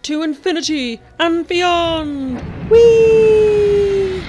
To infinity and beyond! Whee!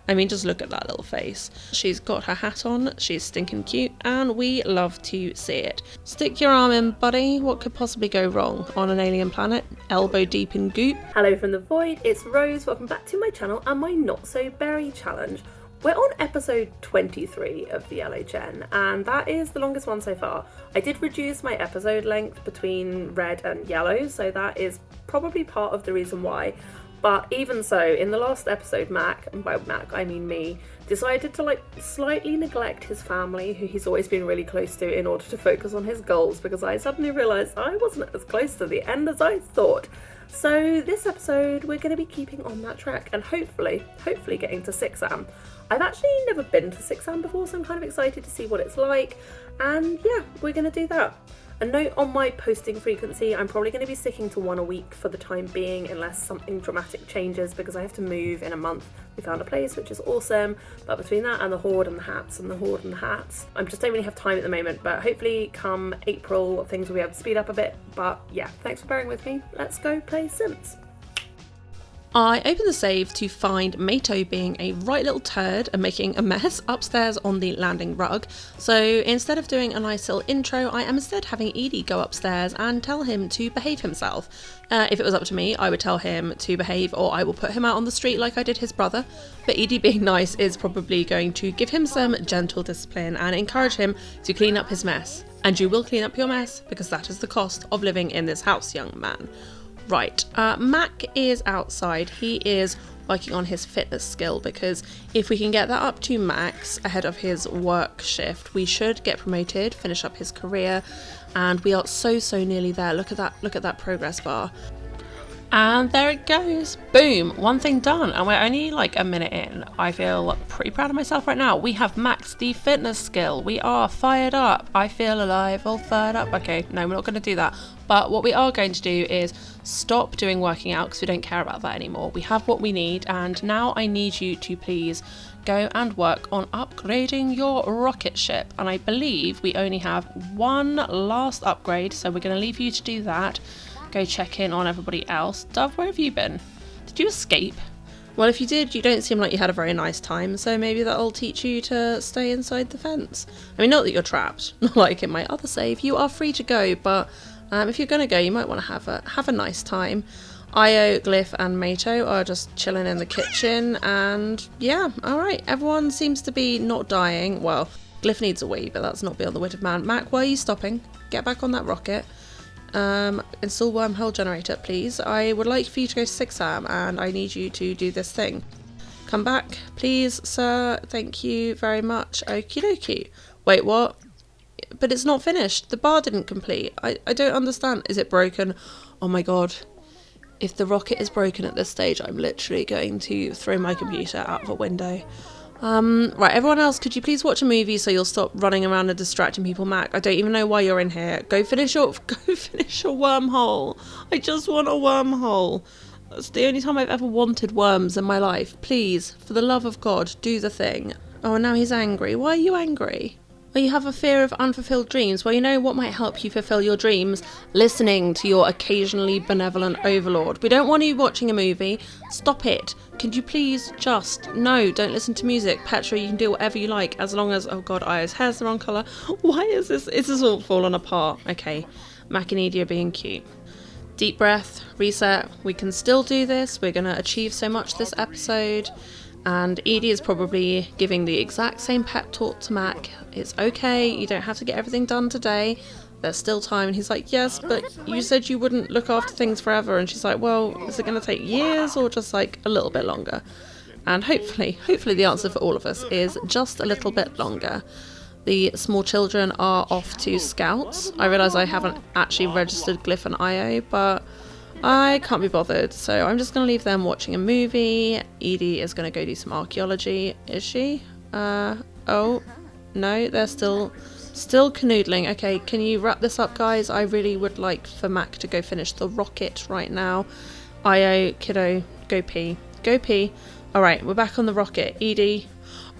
I mean, just look at that little face. She's got her hat on, she's stinking cute, and we love to see it. Stick your arm in, buddy. What could possibly go wrong on an alien planet, elbow deep in goop? Hello from the void, it's Rose. Welcome back to my channel and my Not So Berry challenge. We're on episode 23 of the LHN, and that is the longest one so far. I did reduce my episode length between red and yellow, so that is probably part of the reason why. But even so, in the last episode, Mac, and by Mac I mean me, decided to slightly neglect his family, who he's always been really close to, in order to focus on his goals, because I suddenly realised I wasn't as close to the end as I thought. So this episode we're going to be keeping on that track and hopefully getting to Sixam. I've actually never been to Sixam before, so I'm kind of excited to see what it's like, and yeah, we're going to do that. A note on my posting frequency, I'm probably going to be sticking to one a week for the time being unless something dramatic changes, because I have to move in a month. We found a place, which is awesome, but between that and the hoard and the hats I just don't really have time at the moment, but hopefully come April things will be able to speed up a bit. But yeah, thanks for bearing with me. Let's go play Sims. I opened the save to find Mato being a right little turd and making a mess upstairs on the landing rug. So instead of doing a nice little intro, I am instead having Edie go upstairs and tell him to behave himself. If it was up to me, I would tell him to behave, or I will put him out on the street like I did his brother. But Edie being nice is probably going to give him some gentle discipline and encourage him to clean up his mess. And you will clean up your mess, because that is the cost of living in this house, young man. Right, Mac is outside. He is working on his fitness skill, because if we can get that up to max ahead of his work shift, we should get promoted, finish up his career, and we are so nearly there. Look at that progress bar. And there it goes. Boom, one thing done, and we're only like a minute in. I feel pretty proud of myself right now. We have maxed the fitness skill. We are fired up. I feel alive, all fired up. Okay, no, we're not going to do that. But what we are going to do is stop doing working out, because we don't care about that anymore. We have what we need, and now I need you to please go and work on upgrading your rocket ship. And I believe we only have one last upgrade, so we're going to leave you to do that. Go check in on everybody else. Dove, where have you been? Did you escape? Well, if you did, you don't seem like you had a very nice time, so maybe that'll teach you to stay inside the fence. I mean, not that you're trapped, not like in my other save. You are free to go, but if you're going to go, you might want to have a nice time. Io, Glyph and Mato are just chilling in the kitchen, and yeah, alright, everyone seems to be not dying. Well, Glyph needs a wee, but that's not beyond the wit of man. Mac, why are you stopping? Get back on that rocket. Install wormhole generator, please. I would like for you to go to Sixam, and I need you to do this thing. Come back, please, sir. Thank you very much. Okie dokie. Wait, what? But it's not finished. The bar didn't complete. I don't understand. Is it broken? Oh my god. If the rocket is broken at this stage, I'm literally going to throw my computer out of a window. Right, everyone else, could you please watch a movie so you'll stop running around and distracting people? Mac, I don't even know why you're in here. Go finish your wormhole. I just want a wormhole. That's the only time I've ever wanted worms in my life. Please, for the love of God, do the thing. Oh, and now he's angry. Why are you angry? Well, you have a fear of unfulfilled dreams. Well, you know what might help you fulfill your dreams? Listening to your occasionally benevolent overlord. We don't want you watching a movie. Stop it. Could you please just... No, don't listen to music. Petra, you can do whatever you like, as long as... Oh god, Io's hair's the wrong colour. Why is this... Is this all falling apart? Okay, Mac and Edie are being cute. Deep breath, reset. We can still do this. We're going to achieve so much this episode. And Edie is probably giving the exact same pep talk to Mac. It's okay, you don't have to get everything done today. There's still time. And he's like, yes, but you said you wouldn't look after things forever. And she's like, well, is it going to take years or just like a little bit longer? And hopefully the answer for all of us is just a little bit longer. The small children are off to scouts. I realise I haven't actually registered Glyph and Io, but I can't be bothered, so I'm just going to leave them watching a movie. Edie is going to go do some archaeology. Is she? Oh, no, they're still canoodling. Okay, can you wrap this up, guys? I really would like for Mac to go finish the rocket right now. Io, kiddo, go pee. Go pee. Alright, we're back on the rocket. Edie.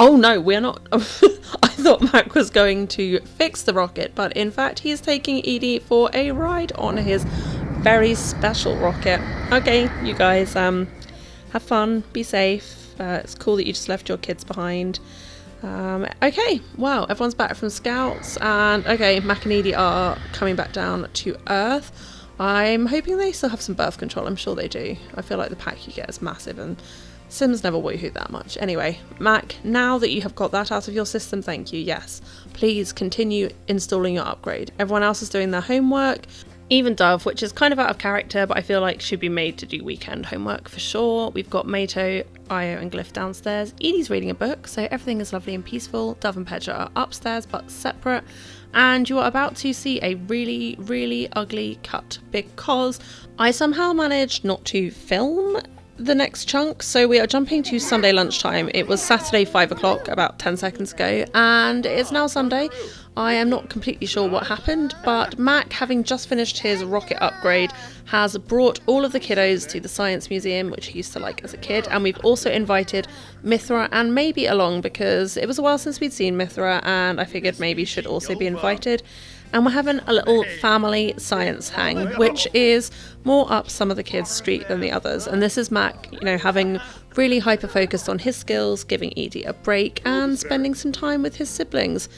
Oh no, we're not. I thought Mac was going to fix the rocket, but in fact he's taking Edie for a ride on his very special rocket. Okay, you guys, have fun, be safe. It's cool that you just left your kids behind. Okay, wow, everyone's back from Scouts, and okay, Mac and Edie are coming back down to Earth. I'm hoping they still have some birth control. I'm sure they do. I feel like the pack you get is massive, and Sims never woohoo that much. Anyway, Mac, now that you have got that out of your system, thank you, yes. Please continue installing your upgrade. Everyone else is doing their homework. Even Dove, which is kind of out of character, but I feel like should be made to do weekend homework for sure. We've got Mato, Io and Glyph downstairs. Edie's reading a book, so everything is lovely and peaceful. Dove and Petra are upstairs but separate. And you are about to see a really, really ugly cut because I somehow managed not to film the next chunk, so we are jumping to Sunday lunchtime. It was Saturday 5 o'clock about 10 seconds ago, and it's now Sunday. I am not completely sure what happened, but Mac, having just finished his rocket upgrade, has brought all of the kiddos to the Science Museum, which he used to like as a kid, and we've also invited Mithra and Maybe along because it was a while since we'd seen Mithra, and I figured Maybe should also be invited. And we're having a little family science hang, which is more up some of the kids' street than the others. And this is Mac, you know, having really hyper-focused on his skills, giving Edie a break, and spending some time with his siblings.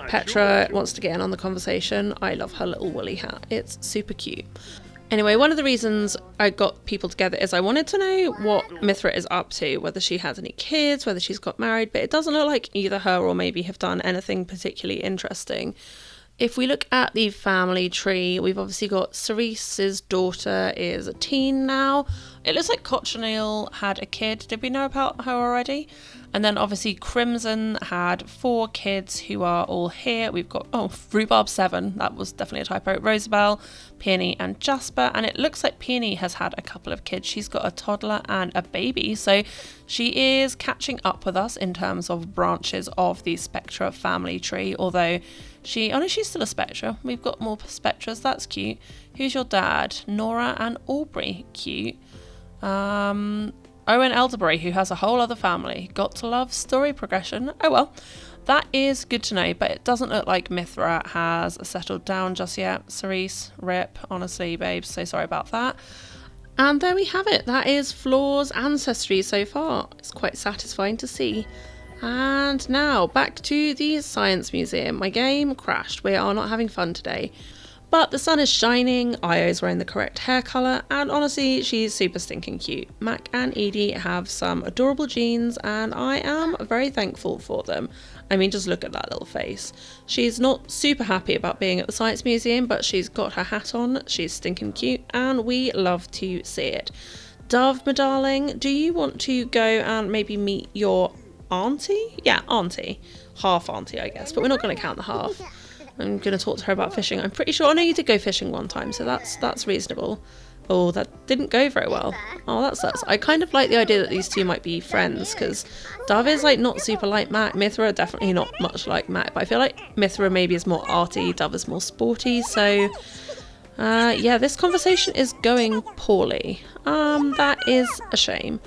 Petra wants to get in on the conversation. I love her little woolly hat. It's super cute. Anyway, one of the reasons I got people together is I wanted to know what Mithra is up to, whether she has any kids, whether she's got married, but it doesn't look like either her or Maybe have done anything particularly interesting. If we look at the family tree, we've obviously got Cerise's daughter is a teen now. It looks like Cochineal had a kid. Did we know about her already? And then obviously Crimson had 4 kids who are all here. We've got, Rhubarb 7. That was definitely a typo. Rosabelle, Peony and Jasper. And it looks like Peony has had a couple of kids. She's got a toddler and a baby. So she is catching up with us in terms of branches of the Spectra family tree. Although she's still a Spectra. We've got more Spectras. That's cute. Who's your dad? Nora and Aubrey. Cute. Owen Elderbury, who has a whole other family. Got to love story progression. Oh well, that is good to know, but it doesn't look like Mithra has settled down just yet. Cerise, rip, honestly, babes, so sorry about that. And there we have it. That is Floor's ancestry so far. It's quite satisfying to see. And now, back to the Science Museum. My game crashed. We are not having fun today. But the sun is shining, Io's wearing the correct hair colour, and honestly, she's super stinking cute. Mac and Edie have some adorable jeans, and I am very thankful for them. I mean, just look at that little face. She's not super happy about being at the Science Museum, but she's got her hat on, she's stinking cute, and we love to see it. Dove, my darling, do you want to go and maybe meet your auntie? Yeah, auntie. Half auntie, I guess, but we're not going to count the half. I'm going to talk to her about fishing. I'm pretty sure I know you did go fishing one time, so that's reasonable. Oh, that didn't go very well. Oh, that sucks. I kind of like the idea that these two might be friends, because Dove is like not super like Mac. Mithra definitely not much like Mac, but I feel like Mithra maybe is more arty, Dove is more sporty, so yeah, this conversation is going poorly. That is a shame.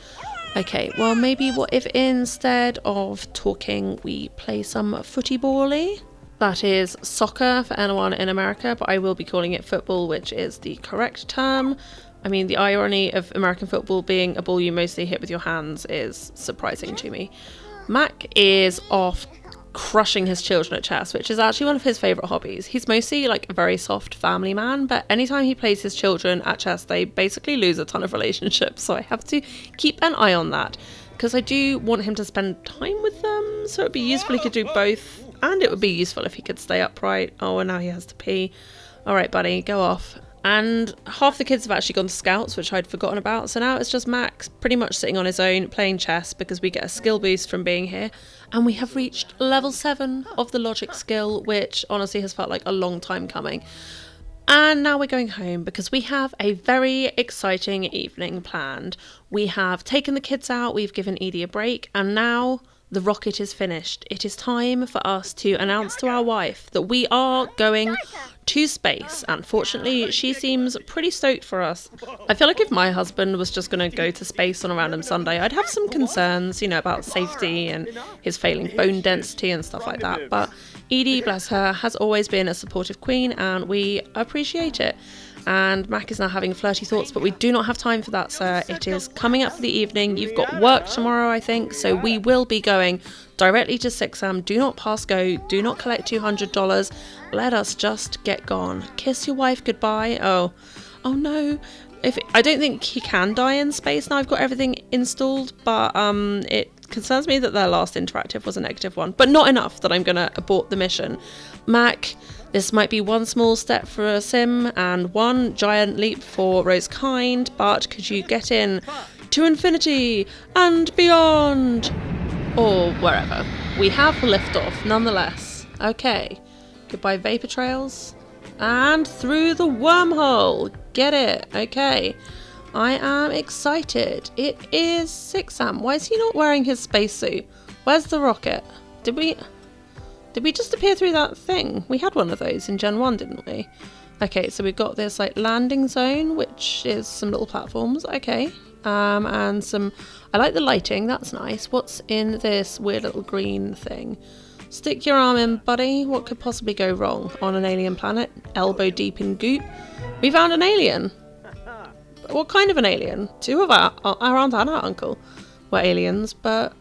Okay, well maybe what if instead of talking we play some footy bally? That is soccer for anyone in America, but I will be calling it football, which is the correct term. I mean, the irony of American football being a ball you mostly hit with your hands is surprising to me. Mac is off crushing his children at chess, which is actually one of his favourite hobbies. He's mostly like a very soft family man, but anytime he plays his children at chess, they basically lose a ton of relationships, so I have to keep an eye on that, because I do want him to spend time with them, so it'd be useful if he could do both. And it would be useful if he could stay upright. Oh, and now he has to pee. All right, buddy, go off. And half the kids have actually gone to Scouts, which I'd forgotten about. So now it's just Max pretty much sitting on his own playing chess because we get a skill boost from being here. And we have reached level 7 of the logic skill, which honestly has felt like a long time coming. And now we're going home because we have a very exciting evening planned. We have taken the kids out, we've given Edie a break, and now the rocket is finished. It is time for us to announce to our wife that we are going to space, and fortunately she seems pretty stoked for us. I feel like if my husband was just going to go to space on a random Sunday, I'd have some concerns, about safety and his failing bone density and stuff like that, but Edie, bless her, has always been a supportive queen and we appreciate it. And Mac is now having flirty thoughts, but we do not have time for that, sir. It is coming up for the evening. You've got work tomorrow, I think, so we will be going directly to Sixam. Do not pass go. Do not collect $200. Let us just get gone. Kiss your wife goodbye. Oh no. I don't think he can die in space now. I've got everything installed, but it concerns me that their last interactive was a negative one, but not enough that I'm going to abort the mission. Mac, this might be one small step for a sim and one giant leap for Rose Kind, but could you get in to infinity and beyond? Or wherever. We have liftoff nonetheless. Okay. Goodbye vapor trails. And through the wormhole. Get it. Okay. I am excited. It is Sixam. Why is he not wearing his spacesuit? Where's the rocket? Did we just appear through that thing? We had one of those in Gen 1, didn't we? Okay, so we've got this landing zone, which is some little platforms. Okay. And some... I like the lighting. That's nice. What's in this weird little green thing? Stick your arm in, buddy. What could possibly go wrong on an alien planet? Elbow deep in goop. We found an alien. What kind of an alien? Two of our aunt and our uncle were aliens, but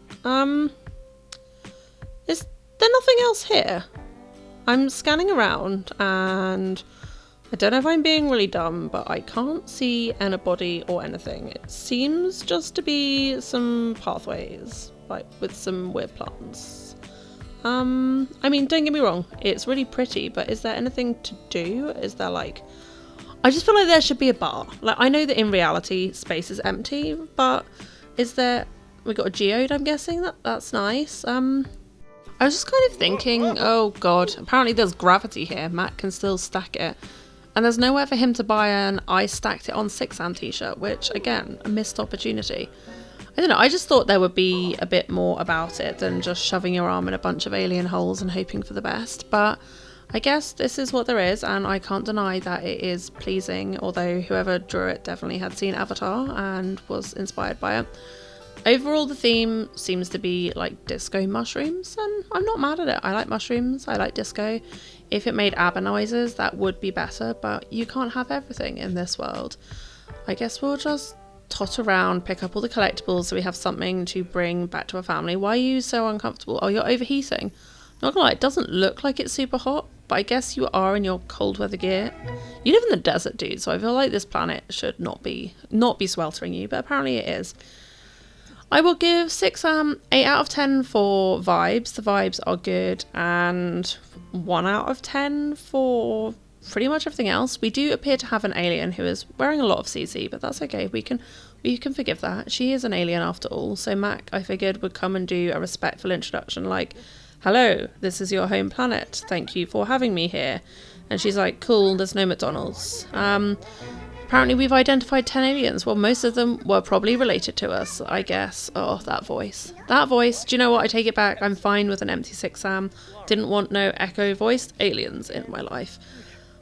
is there nothing else here? I'm scanning around and I don't know if I'm being really dumb, but I can't see anybody or anything. It seems just to be some pathways, with some weird plants. I mean, don't get me wrong, it's really pretty, but is there anything to do? Is there I just feel like there should be a bar. I know that in reality space is empty, but is there... We got a geode, I'm guessing. That's nice. I was just kind of thinking, oh god, apparently there's gravity here. Matt can still stack it. And there's nowhere for him to buy an I stacked it on Sixam t-shirt, which, again, a missed opportunity. I don't know, I just thought there would be a bit more about it than just shoving your arm in a bunch of alien holes and hoping for the best, but I guess this is what there is, and I can't deny that it is pleasing, although whoever drew it definitely had seen Avatar and was inspired by it. Overall, the theme seems to be disco mushrooms, and I'm not mad at it. I like mushrooms, I like disco. If it made ABBA noises, that would be better, but you can't have everything in this world. I guess we'll just tot around, pick up all the collectibles so we have something to bring back to our family. Why are you so uncomfortable? Oh, you're overheating. Not gonna lie, it doesn't look like it's super hot, but I guess you are in your cold weather gear. You live in the desert, dude, so I feel like this planet should not be sweltering you, but apparently it is. I will give Sixam 8 out of 10 for vibes. The vibes are good, and 1 out of 10 for pretty much everything else. We do appear to have an alien who is wearing a lot of CC, but that's okay. We can forgive that. She is an alien after all, so Mac, I figured, would come and do a respectful introduction hello, this is your home planet. Thank you for having me here. And she's like, cool, there's no McDonald's. Apparently we've identified 10 aliens. Well, most of them were probably related to us, I guess. Oh, that voice. That voice. Do you know what? I take it back. I'm fine with an empty Sixam. Didn't want no echo-voiced aliens in my life.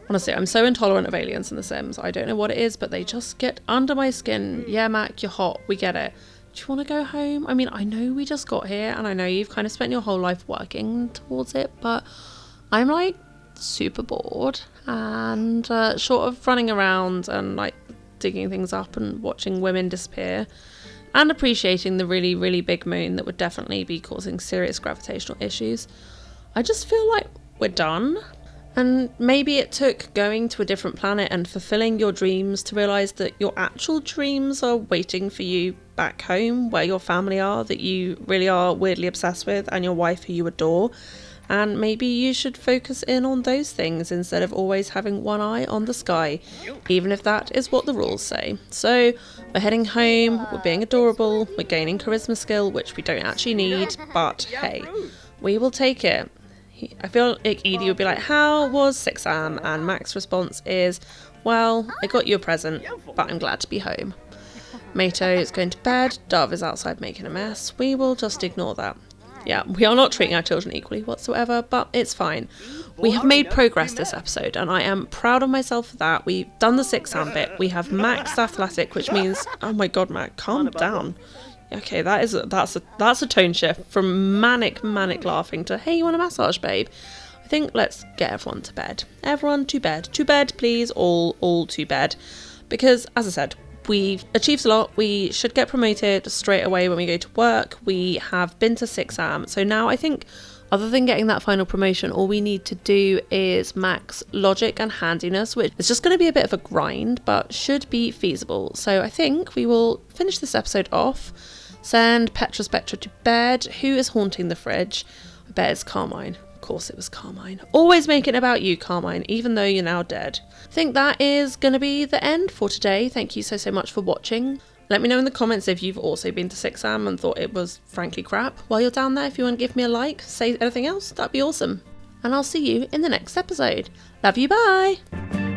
Honestly, I'm so intolerant of aliens in The Sims. I don't know what it is, but they just get under my skin. Yeah, Mac, you're hot. We get it. Do you want to go home? I mean, I know we just got here, and I know you've kind of spent your whole life working towards it, but I'm super bored and short of running around and digging things up and watching women disappear and appreciating the really, really big moon that would definitely be causing serious gravitational issues. I just feel like we're done. And maybe it took going to a different planet and fulfilling your dreams to realise that your actual dreams are waiting for you back home, where your family are, that you really are weirdly obsessed with, and your wife who you adore. And maybe you should focus in on those things instead of always having one eye on the sky, even if that is what the rules say. So we're heading home, we're being adorable, we're gaining charisma skill, which we don't actually need, but hey, we will take it. I feel like Edie would be like, how was Sixam? And Mac's response is, well, I got you a present, but I'm glad to be home. Mato is going to bed, Dove is outside making a mess. We will just ignore that. Yeah, we are not treating our children equally whatsoever, but it's fine. We have made progress this episode, and I am proud of myself for that. We've done the Sixam bit. We have maxed athletic, which means, oh my god, Mac, calm down. Okay, that's a tone shift from manic laughing to, hey, you want a massage, babe? I think let's get everyone to bed. Everyone to bed. To bed, please. All to bed. Because, as I said, we've achieved a lot. We should get promoted straight away when we go to work. We have been to Sixam. So now I think, other than getting that final promotion, all we need to do is max logic and handiness, which is just going to be a bit of a grind, but should be feasible. So I think we will finish this episode off, send Petra Spectra to bed. Who is haunting the fridge? I bet it's Carmine. Of course it was Carmine. Always make it about you, Carmine, even though you're now dead. I think that is going to be the end for today. Thank you so much for watching. Let me know in the comments if you've also been to Sixam and thought it was frankly crap. While you're down there, if you want to give me a like, say anything else, that'd be awesome. And I'll see you in the next episode. Love you, bye!